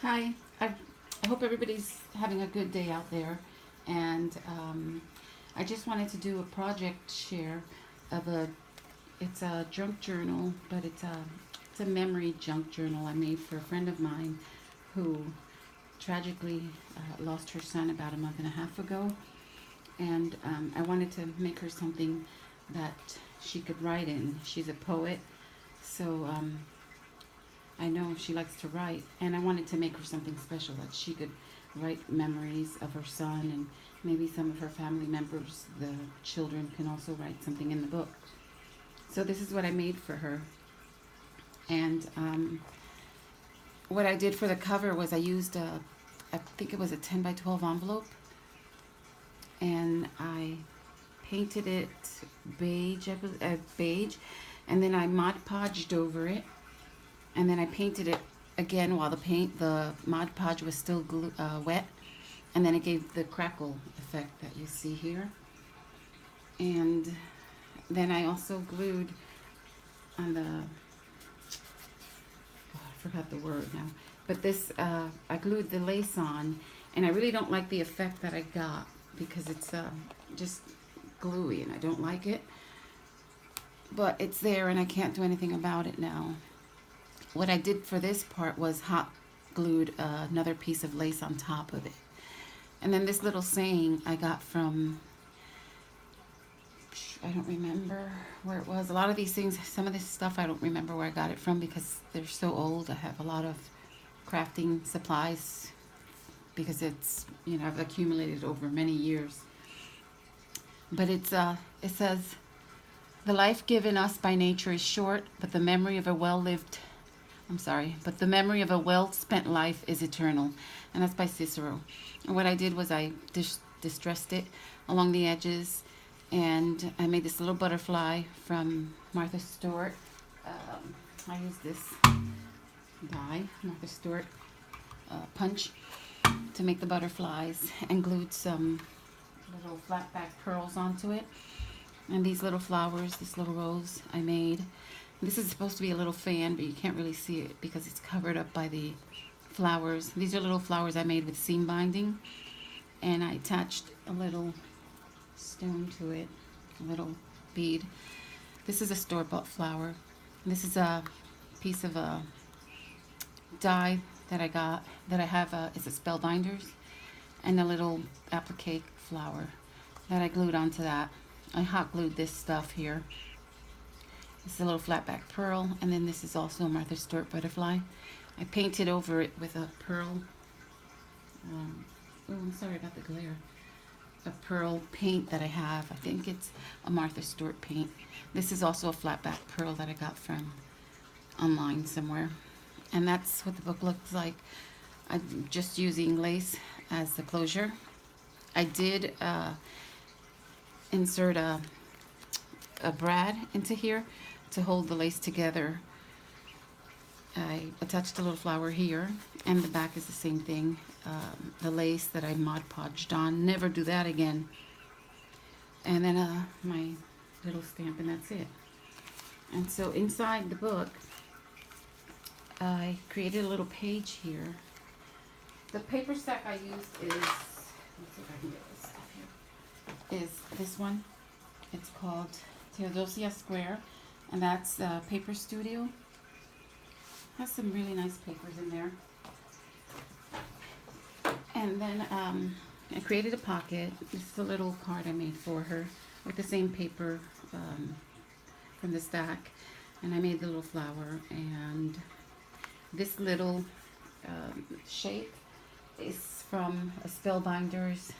Hi, I hope everybody's having a good day out there. And I just wanted to do a project share of it's a junk journal, but it's a memory junk journal I made for a friend of mine who tragically lost her son about a month and a half ago. And I wanted to make her something that she could write in. She's a poet, so I know she likes to write, and I wanted to make her something special that she could write memories of her son, and maybe some of her family members, the children, can also write something in the book. So this is what I made for her. And what I did for the cover was I used I think it was a 10 by 12 envelope, and I painted it beige, and then I Mod Podged over it, and then I painted it again while the Mod Podge was still wet, and then it gave the crackle effect that you see here. And then I also glued on the, I forgot the word now, but this, I glued the lace on, and I really don't like the effect that I got because it's just gluey and I don't like it, but it's there and I can't do anything about it now. What I did for this part was hot glued another piece of lace on top of it. And then this little saying I got from, I don't remember where it was. A lot of these things, some of this stuff I don't remember where I got it from because they're so old. I have a lot of crafting supplies because it's, I've accumulated over many years. But it says, the life given us by nature is short, but the memory of a but the memory of a well-spent life is eternal. And that's by Cicero. And what I did was I distressed it along the edges, and I made this little butterfly from Martha Stewart. I used this die, Martha Stewart punch, to make the butterflies, and glued some little flat back pearls onto it. And these little flowers, this little rose I made. This is supposed to be a little fan, but you can't really see it because it's covered up by the flowers. These are little flowers I made with seam binding, and I attached a little stone to it, a little bead. This is a store-bought flower. This is a piece of a die that I got, that I have, it's a spellbinders, and a little applique flower that I glued onto that. I hot glued this stuff here. This is a little flat back pearl, and then this is also a Martha Stewart butterfly. I painted over it with a pearl, oh, I'm sorry about the glare, a pearl paint that I have. I think it's a Martha Stewart paint. This is also a flat back pearl that I got from online somewhere. And that's what the book looks like. I'm just using lace as the closure. I did insert a brad into here to hold the lace together. I attached a little flower here, and the back is the same thing. The lace that I Mod Podged on. Never do that again. And then my little stamp, and that's it. And so inside the book, I created a little page here. The paper stack I used is, let's see if I can get this stuff here, is this one. It's called Theodosia Square, and that's Paper Studio. Has some really nice papers in there. And then I created a pocket. This is a little card I made for her with the same paper from the stack, and I made the little flower. And this little shape is from a Spellbinders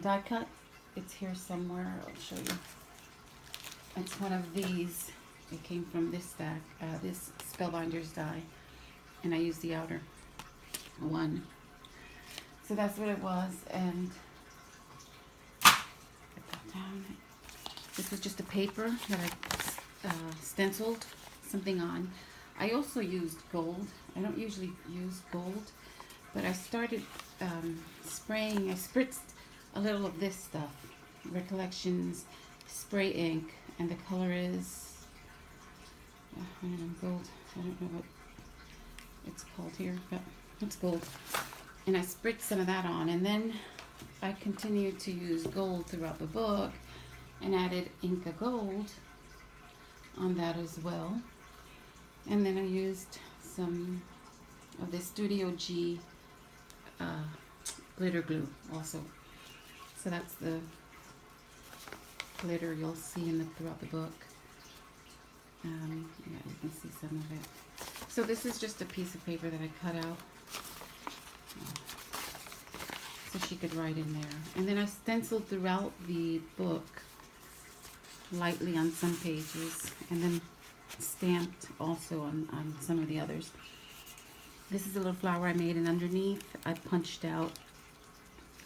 die cut. It's here somewhere. I'll show you. It's one of these. It came from this stack, this Spellbinders die, and I used the outer one. So that's what it was, and put that down. This was just a paper that I stenciled something on. I also used gold. I don't usually use gold, but I started spraying. I spritzed a little of this stuff, Recollections spray ink, and the color is I don't know, gold. I don't know what it's called here, but it's gold. And I spritzed some of that on, and then I continued to use gold throughout the book and added Inca gold on that as well. And then I used some of the Studio G glitter glue also. So that's the glitter you'll see throughout the book. Yeah, you can see some of it. So this is just a piece of paper that I cut out so she could write in there. And then I stenciled throughout the book lightly on some pages, and then stamped also on some of the others. This is a little flower I made, and underneath I punched out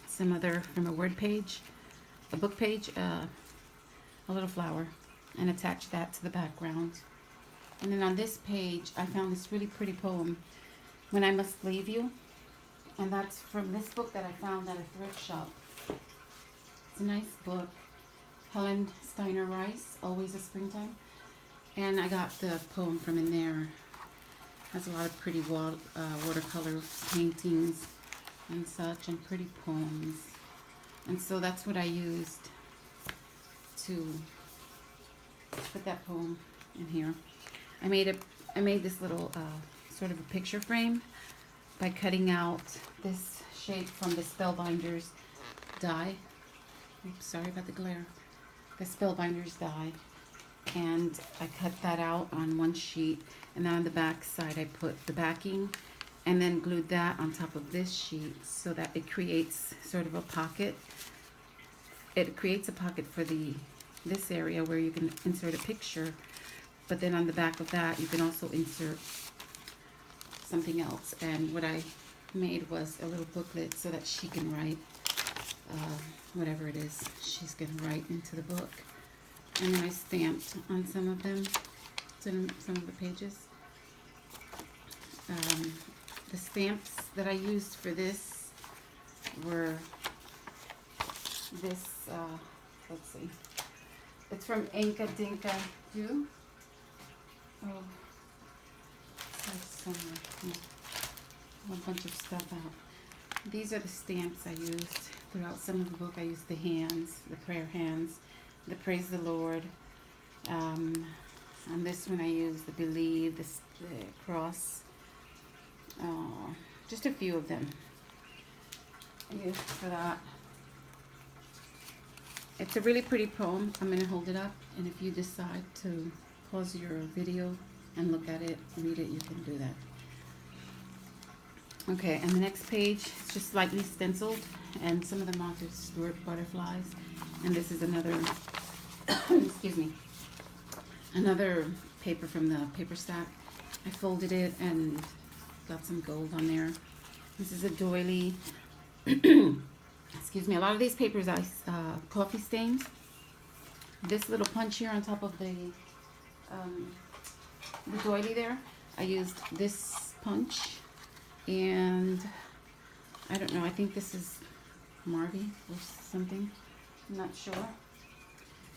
some other from a word page, a book page, a little flower, and attached that to the background. And then on this page I found this really pretty poem, When I Must Leave You, and that's from this book that I found at a thrift shop. It's a nice book, Helen Steiner Rice, Always a Springtime. And I got the poem from in there. Has a lot of pretty watercolor paintings and such, and pretty poems. And so that's what I used to put that poem in here. I made this little sort of a picture frame by cutting out this shape from the Spellbinders die. Oops, sorry about the glare. The Spellbinders die. And I cut that out on one sheet, and then on the back side I put the backing, and then glued that on top of this sheet so that it creates sort of a pocket. It creates a pocket for this area where you can insert a picture, but then on the back of that you can also insert something else. And what I made was a little booklet so that she can write whatever it is she's going to write into the book. And then I stamped on some of them, some of the pages. The stamps that I used for this were this, let's see, it's from Inca Dinka Do. Oh, there's somewhere. A bunch of stuff out. These are the stamps I used throughout some of the book. I used the hands, the prayer hands, the praise the Lord. On this one I used the believe, the cross. Just a few of them I used for that. It's a really pretty poem. I'm going to hold it up, and if you decide to pause your video and look at it, read it, you can do that. Okay, and the next page is just slightly stenciled, and some of them are just butterflies. And this is another, excuse me, another paper from the paper stack. I folded it and got some gold on there. This is a doily. Excuse me, a lot of these papers I coffee stains. This little punch here on top of the doily there, I used this punch, and I don't know, I think this is Marby or something, I'm not sure.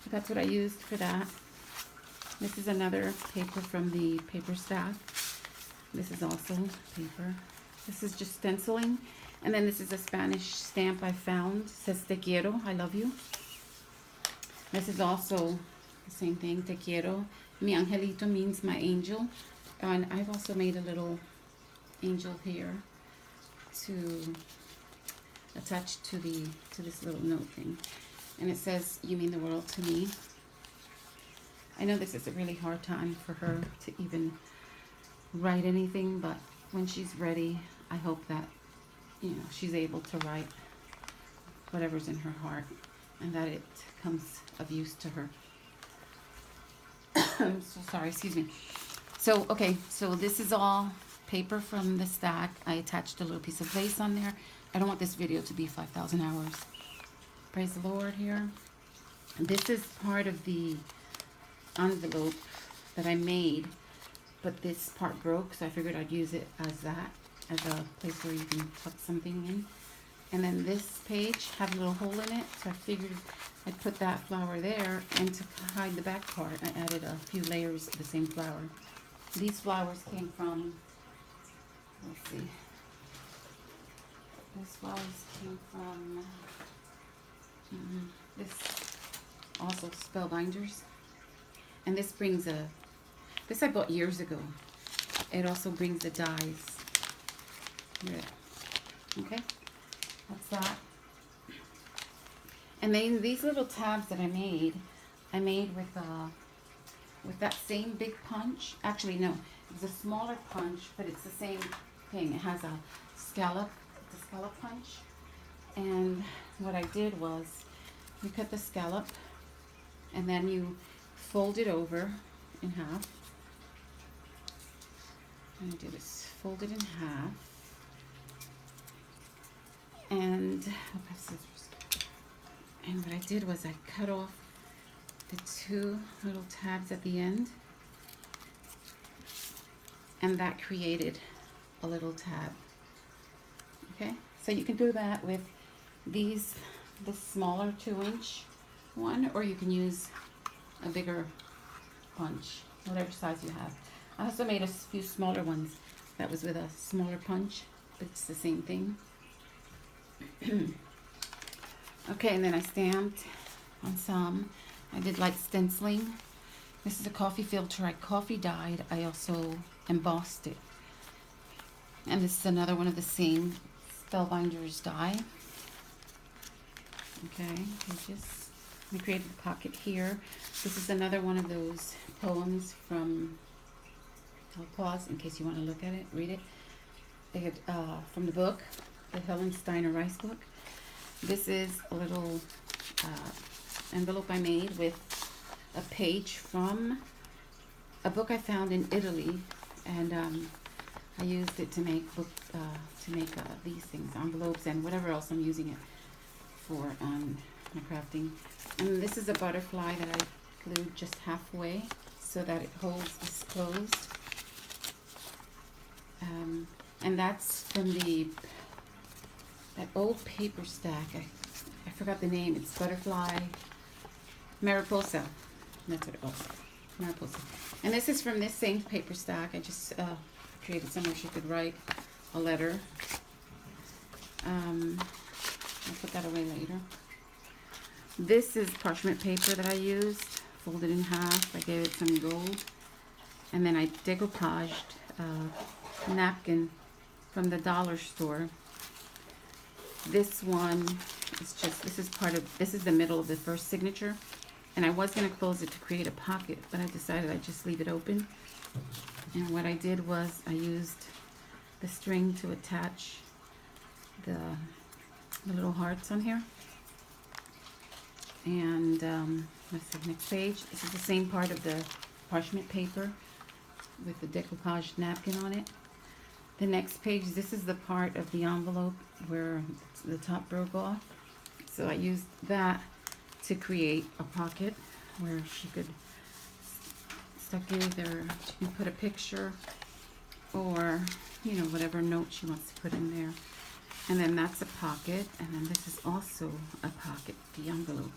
But that's what I used for that. This is another paper from the paper stack. This is also paper. This is just stenciling. And then this is a Spanish stamp I found. It says Te quiero, I love you. This is also the same thing, Te quiero. Mi angelito means my angel. And I've also made a little angel here to attach to this little note thing. And it says, you mean the world to me. I know this is a really hard time for her to even write anything, but when she's ready, I hope that, you know, she's able to write whatever's in her heart, and that it comes of use to her. I'm so sorry, excuse me. So, okay, so this is all paper from the stack. I attached a little piece of lace on there. I don't want this video to be 5,000 hours. Praise the Lord here. And this is part of the envelope that I made, but this part broke, so I figured I'd use it as that, as a place where you can tuck something in. And then this page had a little hole in it, so I figured I'd put that flower there, and to hide the back part, I added a few layers of the same flower. These flowers came from see. This flowers came from this also spellbinders, and this brings this I bought years ago. It also brings the dies. Okay, that's that. And then these little tabs that I made with that same big punch. Actually, no, it's a smaller punch, but it's the same thing. It has a scallop, it's a scallop punch. And what I did was, you cut the scallop, and then you fold it over in half. And I do this, fold it in half. And I'll have scissors. And what I did was I cut off the two little tabs at the end, and that created a little tab. Okay, so you can do that with this smaller 2-inch one, or you can use a bigger punch, whatever size you have. I also made a few smaller ones that was with a smaller punch, but it's the same thing. Okay, and then I stamped on some. I did light stenciling. This is a coffee filter. I coffee dyed. I also embossed it. And this is another one of the same Spellbinders die. Okay, pages. I created a pocket here. This is another one of those poems from, I'll pause in case you want to look at it, read it. They had, from the book, the Helen Steiner Rice book. This is a little envelope I made with a page from a book I found in Italy, and I used it to make these things, envelopes, and whatever else I'm using it for my crafting. And this is a butterfly that I glued just halfway so that it holds this closed. And that's from that old paper stack. I forgot the name. It's Butterfly Mariposa. That's what it was. Mariposa. And this is from this same paper stack. I just created somewhere she could write a letter. I'll put that away later. This is parchment paper that I used, folded in half. I gave it some gold. And then I decoupaged a napkin from the dollar store. This one is just, this is the middle of the first signature. And I was going to close it to create a pocket, but I decided I'd just leave it open. And what I did was I used the string to attach the little hearts on here. And let's see, next page. This is the same part of the parchment paper with the decoupaged napkin on it. The next page, this is the part of the envelope where the top broke off. So I used that to create a pocket where she could stuck either, she can put a picture or, you know, whatever note she wants to put in there. And then that's a pocket, and then this is also a pocket, the envelope.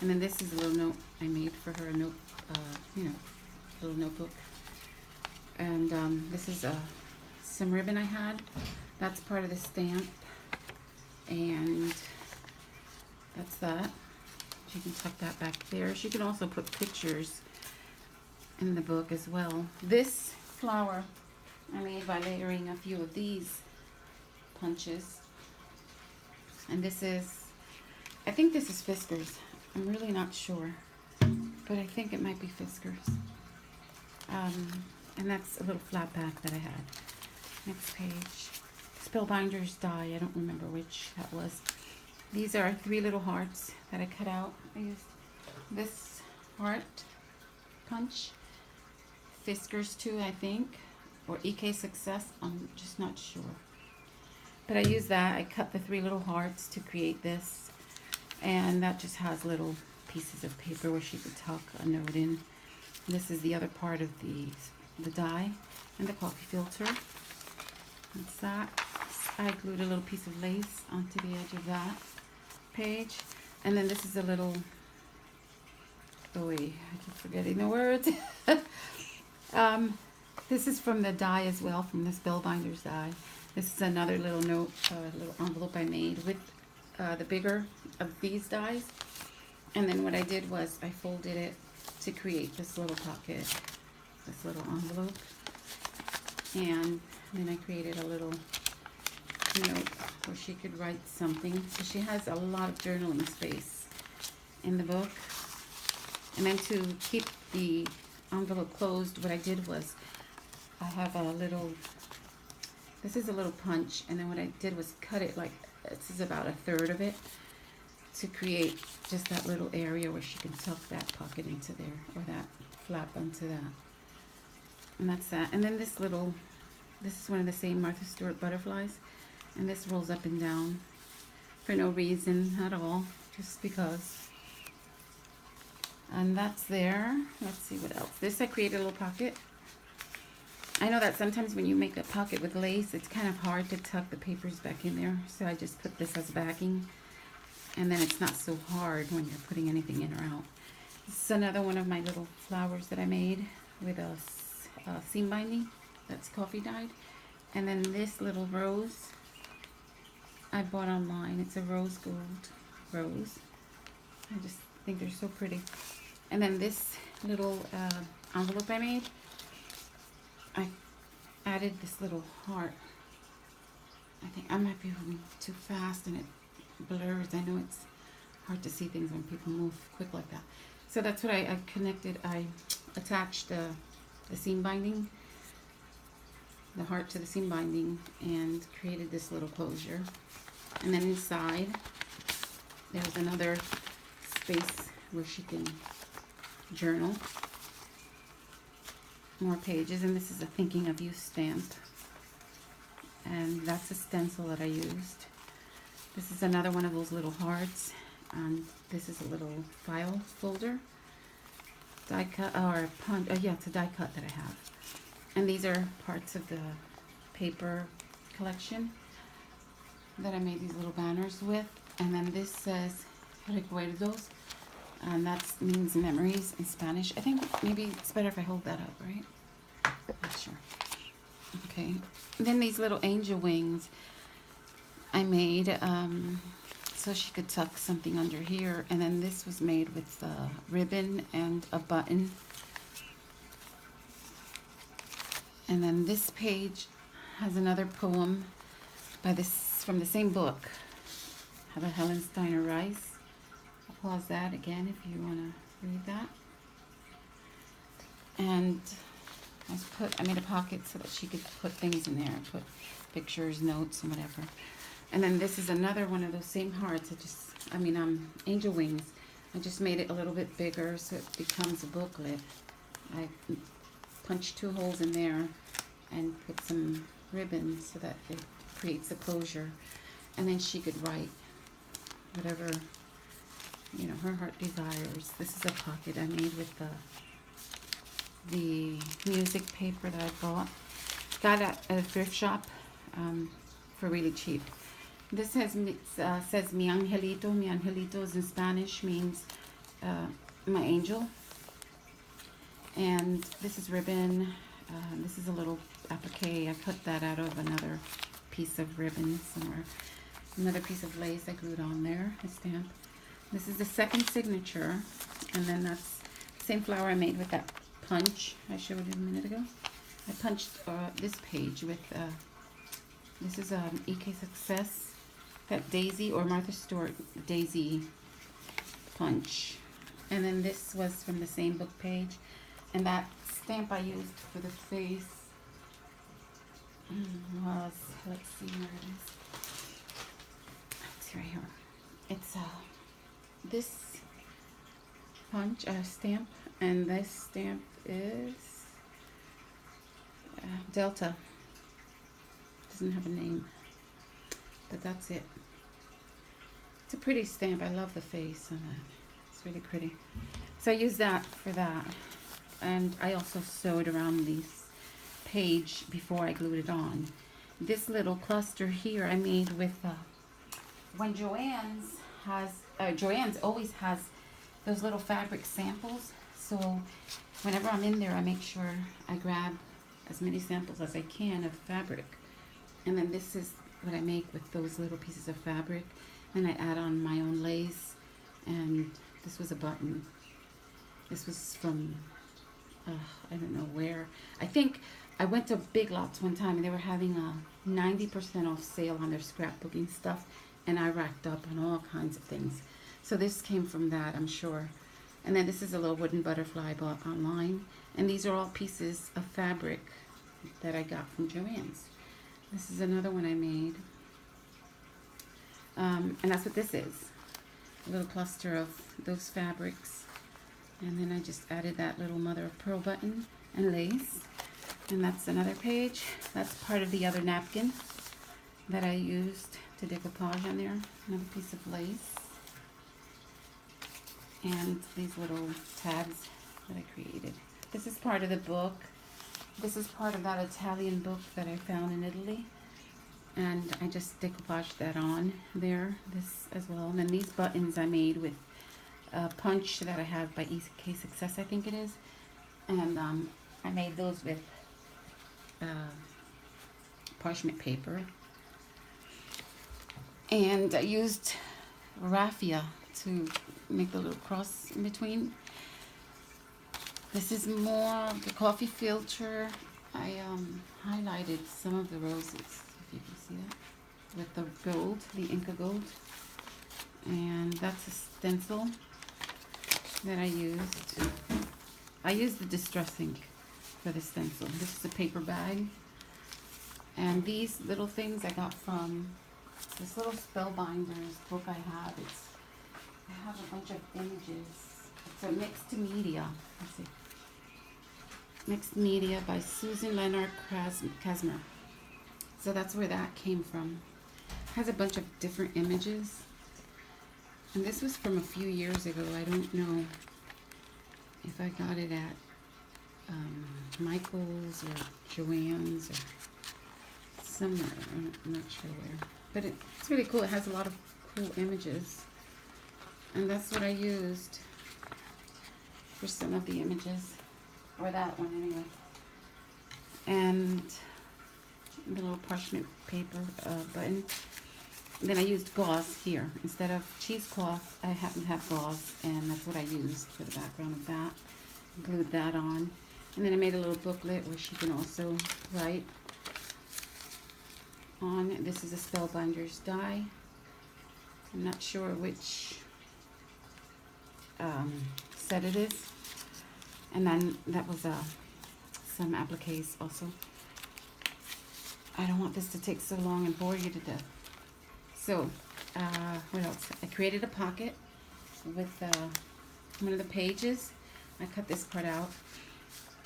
And then this is a little note I made for her, a note, you know, little notebook. And this is some ribbon I had. That's part of the stamp. And that's that. She can tuck that back there. She can also put pictures in the book as well. This flower I made by layering a few of these punches. And this is, I think this is Fiskars. I'm really not sure, but I think it might be Fiskars. And that's a little flat back that I had. Next page. Spellbinders die. I don't remember which that was. These are 3 little hearts that I cut out. I used this heart punch. Fiskars too, I think. Or EK Success. I'm just not sure. But I used that. I cut the 3 little hearts to create this. And that just has little pieces of paper where she could tuck a note in. This is the other part of the die and the coffee filter. That's that. I glued a little piece of lace onto the edge of that page. And then this is a little, oh wait, I keep forgetting the words. This is from the die as well, from the Spellbinders die. This is another little note, little envelope I made with the bigger of these dies. And then what I did was I folded it to create this little pocket, this little envelope. And then I created a little note where she could write something. So she has a lot of journaling space in the book. And then to keep the envelope closed, what I did was I have a little, this is a little punch, and then what I did was cut it like, this is about a third of it, to create just that little area where she can tuck that pocket into there, or that flap onto that. And that's that. And then this little, this is one of the same Martha Stewart butterflies, and this rolls up and down for no reason at all, just because. And that's there. Let's see what else. This I created a little pocket. I know that sometimes when you make a pocket with lace, it's kind of hard to tuck the papers back in there. So I just put this as backing. And then it's not so hard when you're putting anything in or out. This is another one of my little flowers that I made with a seam binding that's coffee dyed. And then this little rose I bought online. It's a rose gold rose. I just think they're so pretty. And then this little envelope I made, I added this little heart. I think I might be moving too fast and it blurs. I know it's hard to see things when people move quick like that. So that's what I connected. I attached the seam binding, the heart to the seam binding, and created this little closure. And then inside, there's another space where she can journal. More pages, and this is a thinking of you stamp. And that's a stencil that I used. This is another one of those little hearts, and this is a little file folder. Die cut, or punch, yeah, it's a die cut that I have. And these are parts of the paper collection that I made these little banners with. And then this says recuerdos, and that means memories in Spanish. I think maybe it's better if I hold that up, right? Not sure. Okay. Then these little angel wings I made so she could tuck something under here. And then this was made with ribbon and a button. And then this page has another poem by this from the same book, How the Helen Steiner Rice. I'll pause that again if you want to read that. And I made a pocket so that she could put things in there, put pictures, notes, and whatever. And then this is another one of those same hearts. Angel wings. I just made it a little bit bigger so it becomes a booklet. I punched 2 holes in there and put some ribbon so that it creates a closure. And then she could write whatever, her heart desires. This is a pocket I made with the music paper that I got at a thrift shop for really cheap. This says mi angelito. Mi angelito is in Spanish, means my angel. And this is ribbon. This is a little applique. I cut that out of another piece of ribbon somewhere. Another piece of lace I glued on there, a stamp. This is the second signature, and then that's the same flower I made with that punch I showed you a minute ago. I punched this page with, this is EK Success, that Daisy, or Martha Stewart Daisy punch. And then this was from the same book page, and that stamp I used for the face was, let's see where it is. It's right here. It's this punch stamp, and this stamp is Delta. Doesn't have a name, but that's it. It's a pretty stamp. I love the face on that. It's really pretty. So I used that for that, and I also sewed around this page before I glued it on. This little cluster here I made with when Joann's always has those little fabric samples. So whenever I'm in there, I make sure I grab as many samples as I can of fabric And then this is what I make with those little pieces of fabric. And I add on my own lace. And this was a button. This was from, I don't know where. I think I went to Big Lots one time and they were having a 90% off sale on their scrapbooking stuff. And I racked up on all kinds of things. So this came from that, I'm sure. And then this is a little wooden butterfly I bought online. And these are all pieces of fabric that I got from Joann's. This is another one I made. And that's what this is. A little cluster of those fabrics. And then I just added that little mother of pearl button and lace. And that's another page. That's part of the other napkin that I used to decoupage on there. Another piece of lace. And these little tabs that I created. This is part of the book. This is part of that Italian book that I found in Italy. And I just decoupaged that on there, this as well. And then these buttons I made with a punch that I have by EK Success, I think it is. And I made those with parchment paper. And I used raffia to make the little cross in between. This is more of the coffee filter. I highlighted some of the roses, if you can see that, with the gold, the Inca gold. And that's a stencil that I used. I used the distress ink for the stencil. This is a paper bag. And these little things I got from this little Spellbinders book I have. I have a bunch of images. It's a mixed media. Let's see. Mixed media by Susan Leonard Kasmer. So that's where that came from. It has a bunch of different images. And this was from a few years ago. I don't know if I got it at Michael's or Joann's or somewhere. I'm not sure where. But it's really cool. It has a lot of cool images. And that's what I used for some of the images. Or that one anyway. And the little parchment paper button. Then I used gauze here. Instead of cheesecloth, I happen to have gauze. And that's what I used for the background of that. Glued that on. And then I made a little booklet where she can also write on. This is a Spellbinders die. I'm not sure which set it is. And then that was some appliques also. I don't want this to take so long and bore you to death. So, what else? I created a pocket with one of the pages. I cut this part out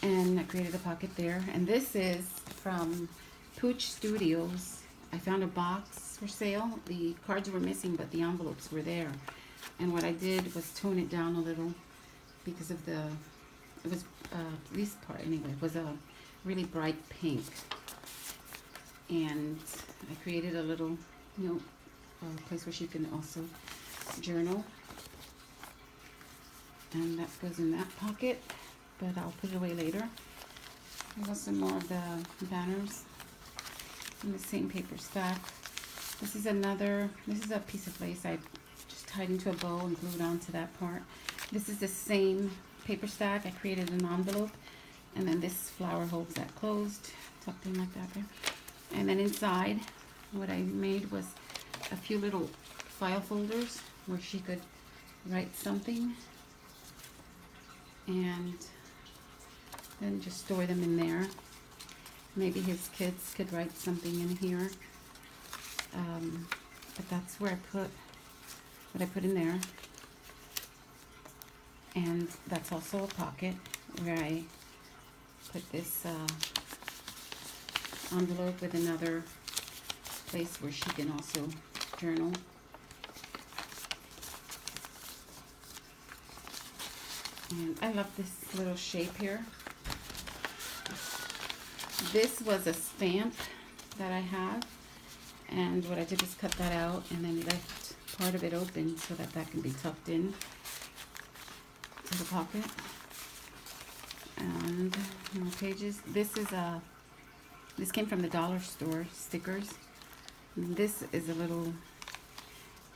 and I created a pocket there. And this is from Pooch Studios. I found a box for sale. The cards were missing, but the envelopes were there. And what I did was tone it down a little because of the, it was, this part anyway, was a really bright pink. And I created a little, place where she can also journal. And that goes in that pocket, but I'll put it away later. I got some more of the banners in the same paper stack. This is a piece of lace I just tied into a bow and glued onto that part. This is the same paper stack. I created an envelope, and then this flower holds that closed, tucked in like that there. And then inside, what I made was a few little file folders where she could write something and then just store them in there. Maybe his kids could write something in here. But that's where I put what I put in there. And that's also a pocket where I put this envelope with another place where she can also journal. And I love this little shape here. This was a stamp that I have, and what I did was cut that out and then left part of it open so that that can be tucked in to the pocket. And more pages. This is a This came from the dollar store, stickers. This is a little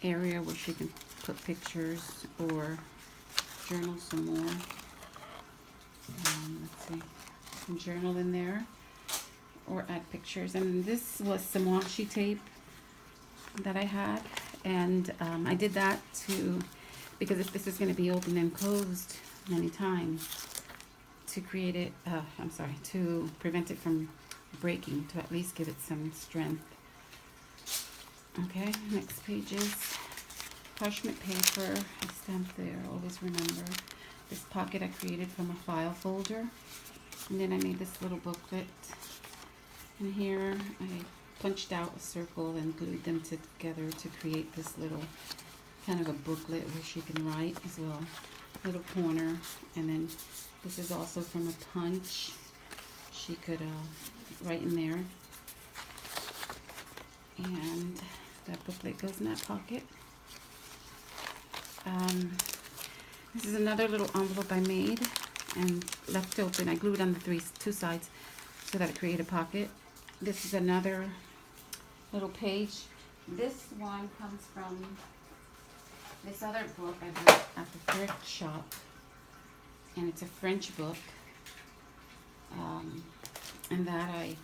area where she can put pictures or journal some more. Let's see, some journal in there or add pictures. And this was some washi tape that I had, and I did that because if this is going to be opened and closed many times, to create it, to prevent it from breaking, to at least give it some strength. Okay, next page is parchment paper. I stamped there, always remember. This pocket I created from a file folder. And then I made this little booklet. And here I punched out a circle and glued them together to create this little kind of a booklet where she can write as well. Little corner. And then this is also from a punch. She could write in there. And that booklet goes in that pocket. This is another little envelope I made and left open. I glued on the two sides so that it created a pocket. This is another little page. This one comes from this other book I bought at the thrift shop, and it's a French book. And that I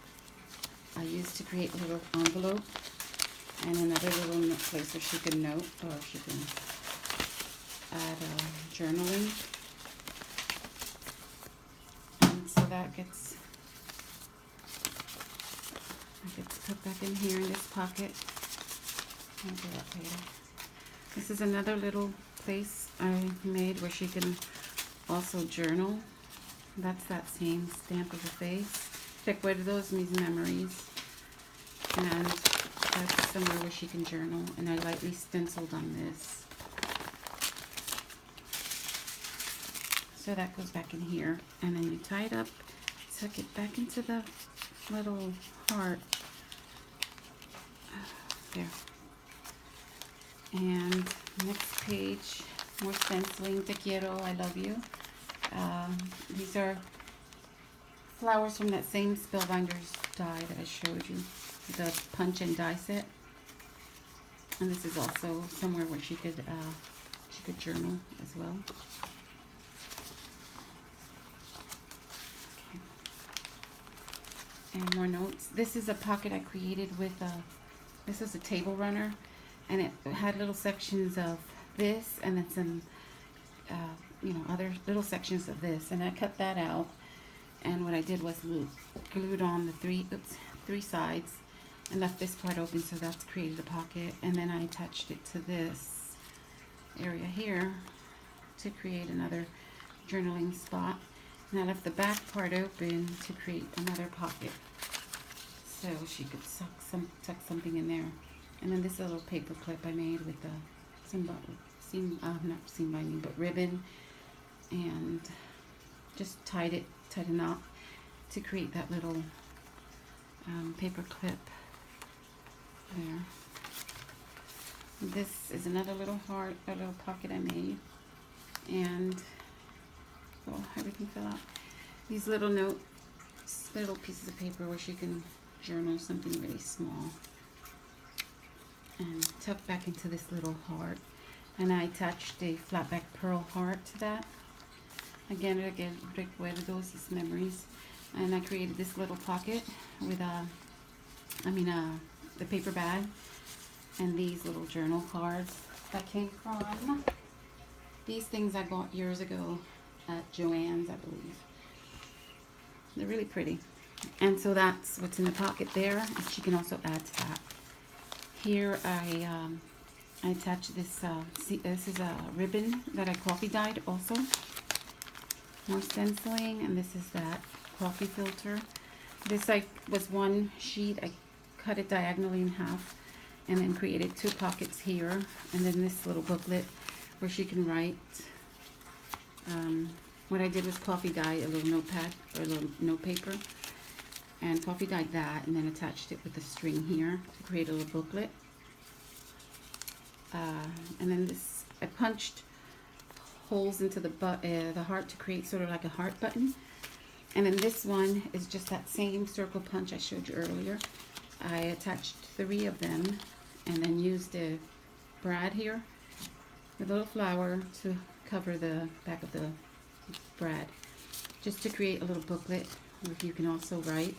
used to create a little envelope and another little place where she can note, or she can add journaling. And so that gets put back in here in this pocket. This is another little place I made where she can also journal. That's that same stamp of the face. Recuerdos, mis memories. And that's somewhere where she can journal. And I lightly stenciled on this. So that goes back in here. And then you tie it up, tuck it back into the little heart. There. And next page, more stenciling. Te quiero, I love you. These are flowers from that same Spellbinders die that I showed you, the punch and die set. And this is also somewhere where she could journal as well. Okay. And more notes. This is a pocket I created with this is a table runner, and it had little sections of this, and then some other little sections of this, and I cut that out, and what I did was glued on the three sides and left this part open, so that's created a pocket. And then I attached it to this area here to create another journaling spot, and I left the back part open to create another pocket, so she could tuck something in there. And then this little paper clip I made with not seam binding, but ribbon, and just tied a knot to create that little paper clip there. This is another little heart, a little pocket I made, and everything fell out. These little little pieces of paper where she can journal something really small, and tuck back into this little heart. And I attached a flat back pearl heart to that. Again, recuerdos, these memories. And I created this little pocket with the paper bag, and these little journal cards that came from these things I bought years ago at Joann's, I believe. They're really pretty. And so that's what's in the pocket there, and she can also add to that. Here I attached this, this is a ribbon that I coffee dyed also. More stenciling, and this is that coffee filter. This was one sheet. I cut it diagonally in half and then created two pockets here, and then this little booklet where she can write. What I did was coffee dye a little notepad or a little note paper, and coffee dyed that, and then attached it with a string here to create a little booklet. And then this, I punched holes into the heart to create sort of like a heart button, And then this one is just that same circle punch I showed you earlier. I attached 3 of them and then used a brad here with a little flower to cover the back of the brad, just to create a little booklet where you can also write.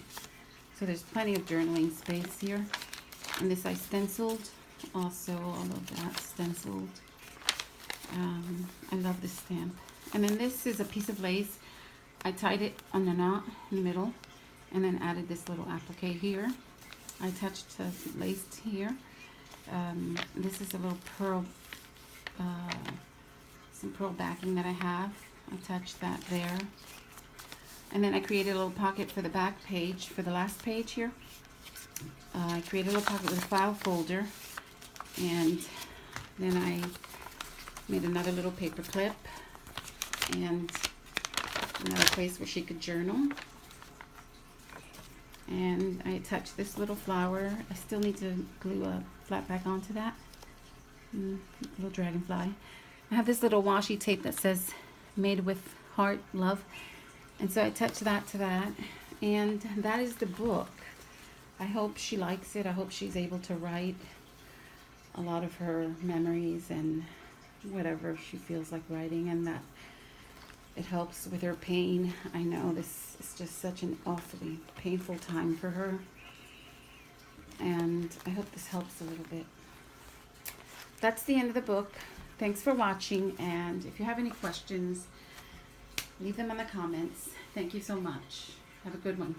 So there's plenty of journaling space here. And this I stenciled, also all of that stenciled. I love this stamp. And then this is a piece of lace. I tied it on the knot in the middle and then added this little applique here. I attached the lace here. This is a little pearl, some pearl backing that I have. I attached that there. And then I created a little pocket for the back page, for the last page here. I created a little pocket with a file folder. And then I made another little paper clip and another place where she could journal. And I attached this little flower. I still need to glue a flat back onto that. Little dragonfly. I have this little washi tape that says made with heart, love. And so I attached that to that. And that is the book. I hope she likes it. I hope she's able to write a lot of her memories and whatever she feels like writing, and that it helps with her pain. I know this is just such an awfully painful time for her, and I hope this helps a little bit. That's the end of the book. Thanks for watching, and if you have any questions, leave them in the comments. Thank you so much. Have a good one.